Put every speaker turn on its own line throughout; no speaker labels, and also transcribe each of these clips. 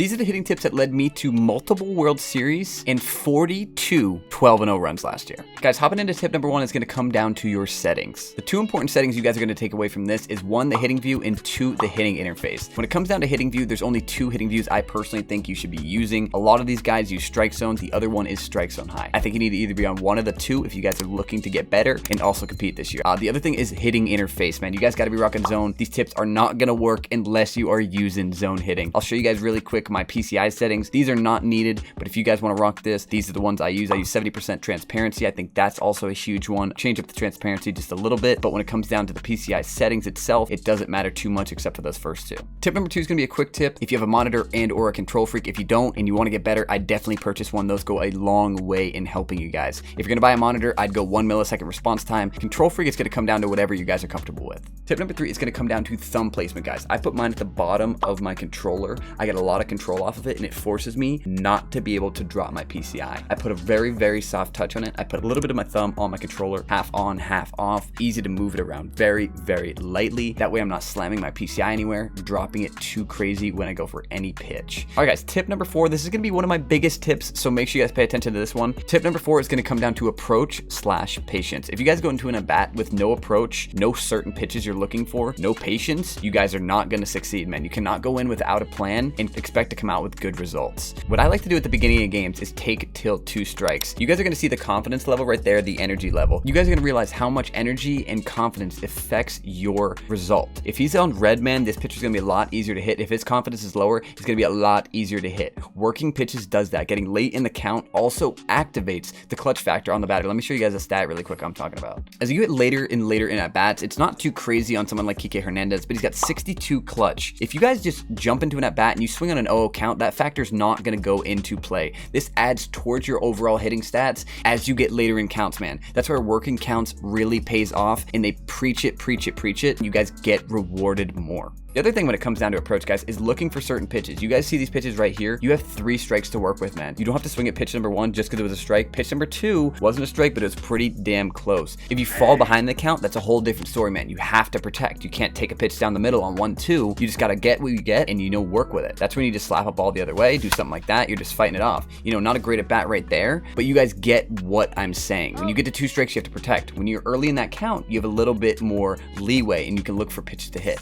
These are the hitting tips that led me to multiple World Series and 42 12-0 runs last year. Guys, hopping into tip number 1 is going to come down to your settings. The 2 important settings you guys are going to take away from this is 1, the hitting view, and 2, the hitting interface. When it comes down to hitting view, there's only 2 hitting views I personally think you should be using. A lot of these guys use strike zone. The other one is strike zone high. I think you need to either be on one of the 2 if you guys are looking to get better and also compete this year. The other thing is hitting interface, man. You guys got to be rocking zone. These tips are not going to work unless you are using zone hitting. I'll show you guys really quick my PCI settings. These are not needed, but if you guys want to rock this, these are the ones I use. I use 70% transparency. I think that's also a huge one. Change up the transparency just a little bit, but when it comes down to the PCI settings itself, it doesn't matter too much except for those first 2. Tip number 2 is going to be a quick tip. If you have a monitor and or a control freak, if you don't and you want to get better, I definitely purchase one. Those go a long way in helping you guys. If you're going to buy a monitor, I'd go 1 millisecond response time. Control freak, it's going to come down to whatever you guys are comfortable with. Tip number 3 is going to come down to thumb placement, guys. I put mine at the bottom of my controller. I get a lot of control off of it and it forces me not to be able to drop my PCI. I put a very, very soft touch on it. I put a little bit of my thumb on my controller, half on, half off. Easy to move it around very, very lightly. That way I'm not slamming my PCI anywhere, dropping it too crazy when I go for any pitch. All right, guys, tip number 4. This is going to be one of my biggest tips, so make sure you guys pay attention to this one. Tip number 4 is going to come down to approach/patience. If you guys go into an at-bat with no approach, no certain pitches you're looking for, no patience, you guys are not going to succeed, man. You cannot go in without a plan and expect to come out with good results. What I like to do at the beginning of games is take till 2 strikes. You guys are going to see the confidence level right there, the energy level. You guys are going to realize how much energy and confidence affects your result. If he's on red, man, this pitcher's going to be a lot easier to hit. If his confidence is lower, it's going to be a lot easier to hit. Working pitches does that. Getting late in the count also activates the clutch factor on the batter. Let me show you guys a stat really quick I'm talking about. As you get later in at bats, it's not too crazy on someone like Kike Hernandez, but he's got 62 clutch. If you guys just jump into an at bat and you swing on an 0 count, that factor's not going to go into play. This adds towards your overall hitting stats as you get later in counts, man. That's where working counts really pays off, and they preach it, and you guys get rewarded more. The other thing when it comes down to approach, guys, is looking for certain pitches. You guys see these pitches right here. You have 3 strikes to work with, man. You don't have to swing at pitch number 1 just because it was a strike. Pitch number 2 wasn't a strike, but it was pretty damn close. If you fall behind the count, that's a whole different story, man. You have to protect. You can't take a pitch down the middle on 1-2. You just got to get what you get and, work with it. That's when you just slap a ball the other way, do something like that. You're just fighting it off. Not a great at bat right there, but you guys get what I'm saying. When you get to 2 strikes, you have to protect. When you're early in that count, you have a little bit more leeway and you can look for pitches to hit.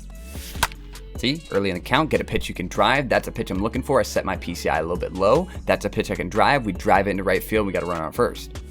See, early in the count, get a pitch you can drive. That's a pitch I'm looking for. I set my PCI a little bit low. That's a pitch I can drive. We drive it into right field. We got to run on first.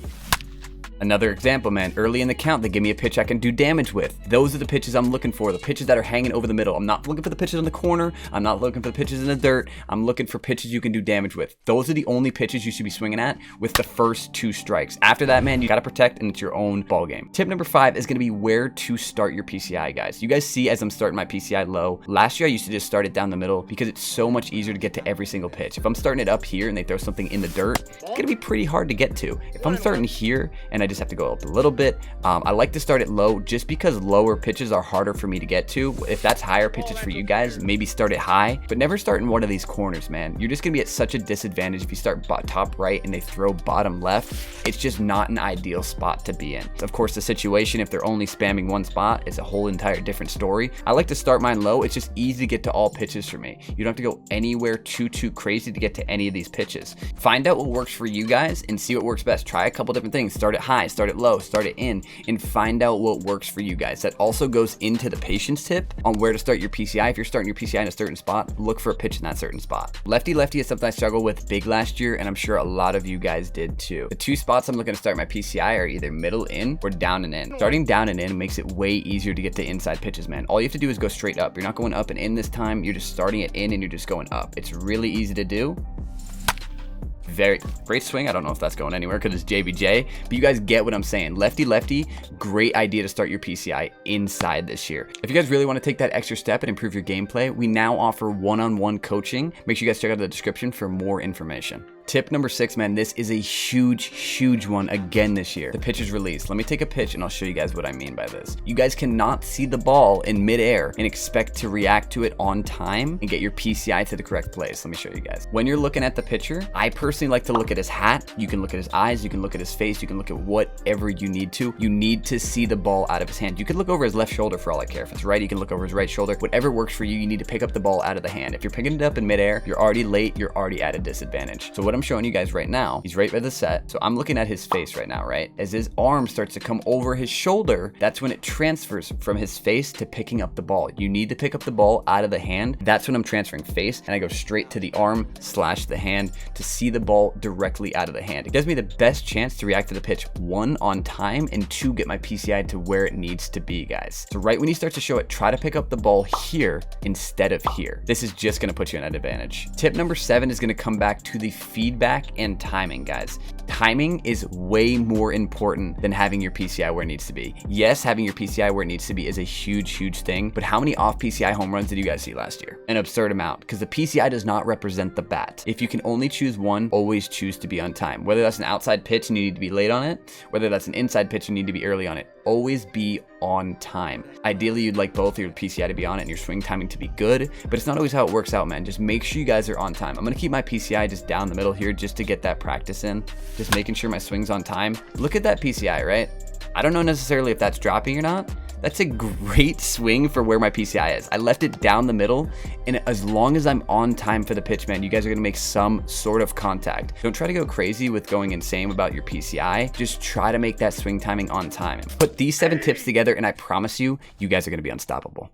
Another example, man, early in the count, they give me a pitch I can do damage with. Those are the pitches I'm looking for, the pitches that are hanging over the middle. I'm not looking for the pitches in the corner. I'm not looking for the pitches in the dirt. I'm looking for pitches you can do damage with. Those are the only pitches you should be swinging at with the first 2 strikes. After that, man, you got to protect, and it's your own ball game. Tip number 5 is going to be where to start your PCI, guys. You guys see as I'm starting my PCI low. Last year, I used to just start it down the middle because it's so much easier to get to every single pitch. If I'm starting it up here and they throw something in the dirt, it's going to be pretty hard to get to. If I'm starting here and I just have to go up a little bit, I like to start it low just because lower pitches are harder for me to get to. If that's higher pitches for you guys, maybe start it high, but never start in one of these corners, man. You're just gonna be at such a disadvantage if you start top right and they throw bottom left. It's just not an ideal spot to be in. Of course, the situation, if they're only spamming one spot, it's a whole entire different story. I like to start mine low. It's just easy to get to all pitches for me. You don't have to go anywhere too crazy to get to any of these pitches. Find out what works for you guys and see what works best. Try a couple different things. Start it high, start it low, start it in, and find out what works for you guys. That also goes into the patience tip on where to start your PCI. If you're starting your PCI in a certain spot, look for a pitch in that certain spot. Lefty is something I struggled with big last year, and I'm sure a lot of you guys did too. The 2 spots I'm looking to start my PCI are either middle in or down and in. Starting down and in makes it way easier to get to inside pitches, man. All you have to do is go straight up. You're not going up and in this time. You're just starting it in and you're just going up. It's really easy to do. Very great swing. I don't know if that's going anywhere because it's JBJ, but you guys get what I'm saying. Lefty, great idea to start your PCI inside this year. If you guys really want to take that extra step and improve your gameplay, we now offer one-on-one coaching. Make sure you guys check out the description for more information. Tip number 6, man, this is a huge one again this year. The pitcher's release. Let me take a pitch and I'll show you guys what I mean by this. You guys cannot see the ball in midair and expect to react to it on time and get your PCI to the correct place. Let me show you guys. When you're looking at the pitcher, I personally like to look at his hat. You can look at his eyes, you can look at his face, you can look at whatever you need to. You need to see the ball out of his hand. You can look over his left shoulder for all I care. If it's right, you can look over his right shoulder. Whatever works for you, you need to pick up the ball out of the hand. If you're picking it up in midair, you're already late, you're already at a disadvantage. So what I'm showing you guys right now, he's right by the set. So I'm looking at his face right now, right? As his arm starts to come over his shoulder, that's when it transfers from his face to picking up the ball. You need to pick up the ball out of the hand. That's when I'm transferring face, and I go straight to the arm / the hand to see the ball directly out of the hand. It gives me the best chance to react to the pitch, 1, on time, and 2, get my PCI to where it needs to be, guys. So right when you start to show it, try to pick up the ball here instead of here. This is just gonna put you in an advantage. Tip number 7 is gonna come back to the feedback and timing, guys. Timing is way more important than having your PCI where it needs to be. Yes, having your PCI where it needs to be is a huge thing, but how many off PCI home runs did you guys see last year? An absurd amount, because the PCI does not represent the bat. If you can only choose one, always choose to be on time. Whether that's an outside pitch and you need to be late on it, whether that's an inside pitch and you need to be early on it, always be on time. Ideally, you'd like both your PCI to be on it and your swing timing to be good, but it's not always how it works out, man. Just make sure you guys are on time. I'm gonna keep my PCI just down the middle here just to get that practice in, just making sure my swing's on time. Look at that PCI, right? I don't know necessarily if that's dropping or not. That's a great swing for where my PCI is. I left it down the middle, and as long as I'm on time for the pitch, man, you guys are gonna make some sort of contact. Don't try to go crazy with going insane about your PCI. Just try to make that swing timing on time. Put these 7 tips together, and I promise you, you guys are gonna be unstoppable.